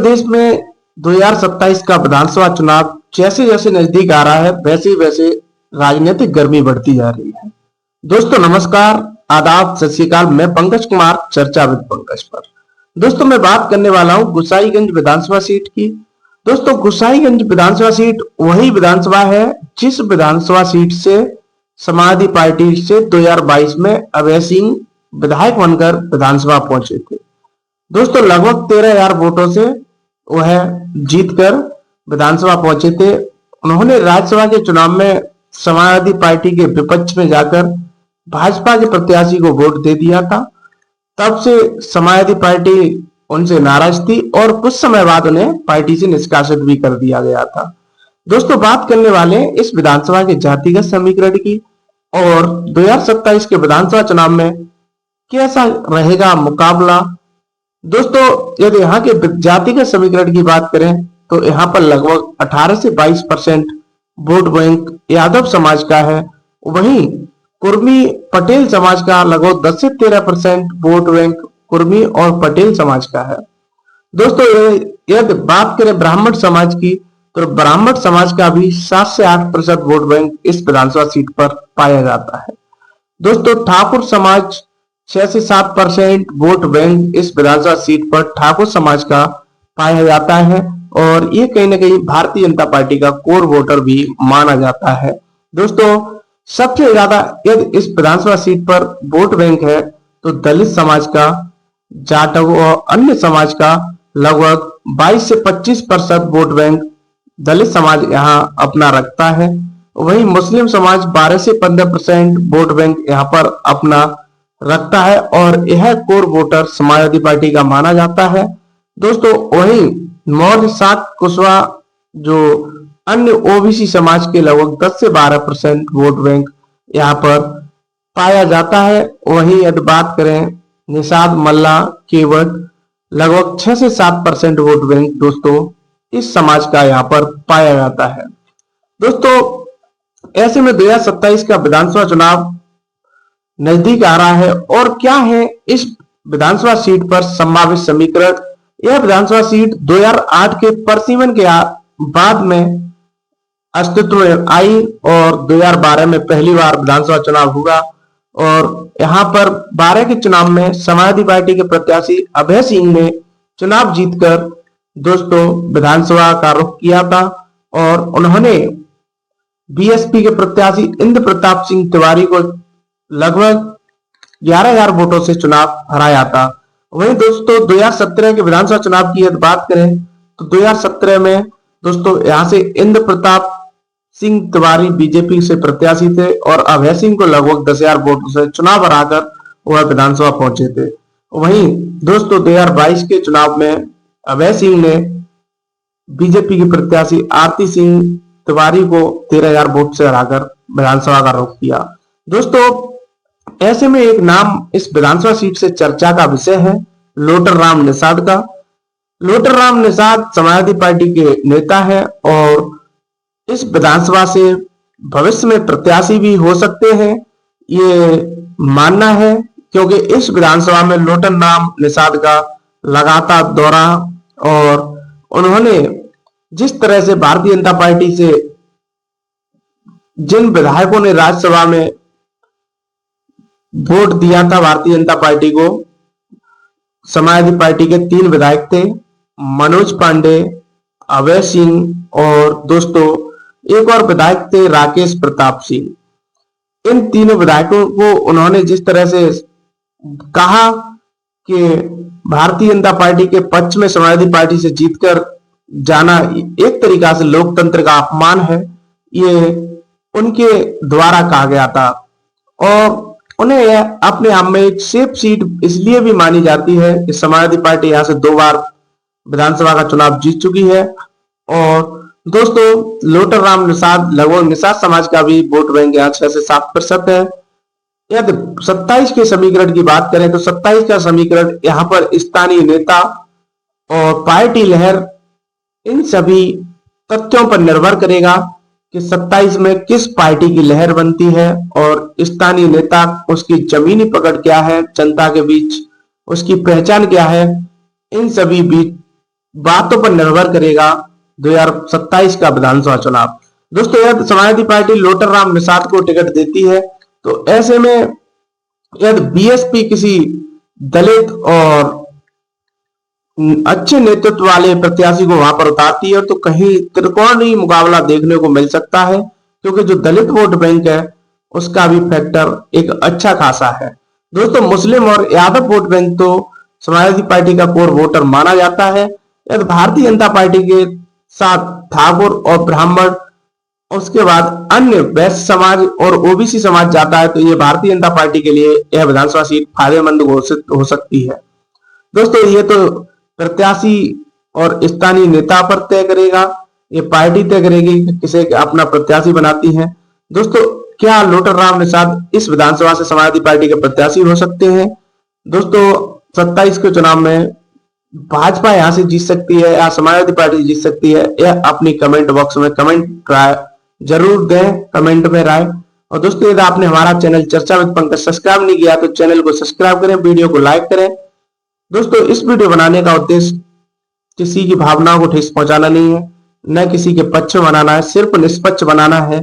प्रदेश में 2027 का विधानसभा चुनाव जैसे जैसे नजदीक आ रहा है वैसे वैसे राजनीतिक गर्मी बढ़ती जा रही है। दोस्तों नमस्कार, आदाब, सत श्री अकाल। मैं पंकज कुमार, चर्चा विद पंकज पर। दोस्तों मैं बात करने वाला हूं गुसाईगंज विधानसभा सीट की। दोस्तों गुसाईगंज विधानसभा सीट वही विधानसभा है जिस विधानसभा सीट से समाजवादी पार्टी से 2022 में अभय सिंह विधायक बनकर विधानसभा पहुंचे थे। दोस्तों लगभग 13,000 वोटों से वह जीतकर विधानसभा पहुंचे थे। उन्होंने राज्यसभा के चुनाव में समाजवादी पार्टी के विपक्ष में जाकर भाजपा के प्रत्याशी को वोट दे दिया था। तब से समाजवादी पार्टी उनसे नाराज थी और कुछ समय बाद उन्हें पार्टी से निष्कासित भी कर दिया गया था। दोस्तों बात करने वाले हैं इस विधानसभा के जातिगत समीकरण की और 2027 के विधानसभा चुनाव में कैसा रहेगा मुकाबला। दोस्तों यदि यहाँ के जातिगत समीकरण की बात करें तो यहाँ पर लगभग 18 से 22% वोट बैंक यादव समाज का है। वहीं कुर्मी पटेल समाज का लगभग 10 से 13% वोट बैंक कुर्मी और पटेल समाज का है। दोस्तों यदि बात करें ब्राह्मण समाज की तो ब्राह्मण समाज का भी 7 से 8% वोट बैंक इस विधानसभा सीट पर पाया जाता है। दोस्तों ठाकुर समाज 6 से 7% वोट बैंक इस विधानसभा सीट पर ठाकुर समाज का पाया जाता है और ये कहीं ना कहीं भारतीय जनता पार्टी का कोर वोटर भी माना जाता है। दोस्तों सबसे ज्यादा यदि इस विधानसभा सीट पर वोट बैंक है तो दलित समाज का, जाटव और अन्य समाज का लगभग 22 से 25% वोट बैंक दलित समाज यहाँ अपना रखता है। वहीं मुस्लिम समाज 12 से 15% वोट बैंक यहाँ पर अपना रखता है और यह कोर वोटर समाजवादी पार्टी का माना जाता है। दोस्तों वहीं मौर्य, शाक्त, कुशवाहा जो अन्य ओबीसी समाज के लगभग 10 से 12% वोट बैंक यहाँ पर पाया जाता है। वहीं यदि बात करें निषाद, मल्ला, केवट लगभग 6 से 7% वोट बैंक दोस्तों इस समाज का यहाँ पर पाया जाता है। दोस्तों ऐसे में 2027 का विधानसभा चुनाव नजदीक आ रहा है और क्या है इस विधानसभा सीट पर संभावित समीकरण। यह विधानसभा सीट 2008 के परिसीमन के बाद में अस्तित्व में आई और 2012 में पहली बार विधानसभा चुनाव हुआ और यहाँ पर 12 के चुनाव में समाजवादी पार्टी के प्रत्याशी अभय सिंह ने चुनाव जीतकर दोस्तों विधानसभा का रुख किया था और उन्होंने बीएसपी के प्रत्याशी इंद्र प्रताप सिंह तिवारी को लगभग 11,000 वोटों से चुनाव हराया था। वहीं दोस्तों 2017 के विधानसभा चुनाव की यदि बात करें तो 2017 में दोस्तों यहां से इंद्र प्रताप सिंह तिवारी बीजेपी से प्रत्याशी थे और अभय सिंह को लगभग 10,000 वोटों से चुनाव हराकर वह विधानसभा पहुंचे थे। वहीं दोस्तों 2022 के चुनाव में अभय सिंह ने बीजेपी की प्रत्याशी आरती सिंह तिवारी को 13,000 वोट से हराकर विधानसभा का रुख किया। दोस्तों ऐसे में एक नाम इस विधानसभा सीट से चर्चा का विषय है लोटर राम निषाद का। लोटर राम निषाद समाजवादी पार्टी के नेता है और इस विधानसभा से भविष्य में प्रत्याशी भी हो सकते हैं, ये मानना है क्योंकि इस विधानसभा में लोटर राम निषाद का लगातार दौरा और उन्होंने जिस तरह से भारतीय जनता पार्टी से जिन विधायकों ने राज्यसभा में वोट दिया था भारतीय जनता पार्टी को, समाजवादी पार्टी के 3 विधायक थे, मनोज पांडे, अभय सिंह और दोस्तों एक और विधायक थे राकेश प्रताप सिंह। इन तीनों विधायकों को उन्होंने जिस तरह से कहा कि भारतीय जनता पार्टी के पक्ष में समाजवादी पार्टी से जीतकर जाना एक तरीका से लोकतंत्र का अपमान है, ये उनके द्वारा कहा गया था और उन्हें अपने आप में एक सेफ सीट इसलिए भी मानी जाती है कि समाजवादी पार्टी यहाँ से 2 बार विधानसभा का चुनाव जीत चुकी है और दोस्तों लोटर राम निषाद लगभग निषाद समाज का भी वोट बैंक यहाँ 6 से 7% है। यदि 27 के समीकरण की बात करें तो 27 का समीकरण यहाँ पर स्थानीय नेता और पार्टी लहर इन सभी तथ्यों पर निर्भर करेगा कि 27 में किस पार्टी की लहर बनती है और स्थानीय नेता उसकी जमीनी पकड़ क्या है, जनता के बीच उसकी पहचान क्या है, इन सभी बीच बातों पर निर्भर करेगा 2027 का विधानसभा चुनाव। दोस्तों यदि समाजवादी पार्टी लोटर राम निषाद को टिकट देती है तो ऐसे में यदि बीएसपी किसी दलित और अच्छे नेतृत्व वाले प्रत्याशी को वहां पर उतारती है तो कहीं त्रिकोणीय मुकाबला देखने को मिल सकता है, क्योंकि जो दलित वोट बैंक है उसका भी फैक्टर एक अच्छा खासा है। दोस्तों मुस्लिम और यादव वोट बैंक तो समाजवादी पार्टी का कोर वोटर माना जाता है। यदि भारतीय जनता पार्टी के साथ ठाकुर और ब्राह्मण, उसके बाद अन्य वैश्य समाज और ओबीसी समाज जाता है तो ये भारतीय जनता पार्टी के लिए यह विधानसभा सीट फायदेमंद घोषित हो सकती है। दोस्तों ये तो प्रत्याशी और स्थानीय नेता पर तय करेगा, ये पार्टी तय करेगी कि किसे अपना प्रत्याशी बनाती है। दोस्तों क्या लोटर राम निषाद इस विधानसभा से समाजवादी पार्टी के प्रत्याशी हो सकते हैं? दोस्तों 27 के चुनाव में भाजपा यहां से जीत सकती है या समाजवादी पार्टी जीत सकती है, यह अपनी कमेंट बॉक्स में कमेंट राय जरूर दें, कमेंट में राय। और दोस्तों यदि आपने हमारा चैनल चर्चा विद पंकज सब्सक्राइब नहीं किया तो चैनल को सब्सक्राइब करें, वीडियो को लाइक करें। दोस्तों इस वीडियो बनाने का उद्देश्य किसी की भावनाओं को ठेस पहुंचाना नहीं है, न किसी के पक्ष में बनाना है, सिर्फ निष्पक्ष बनाना है।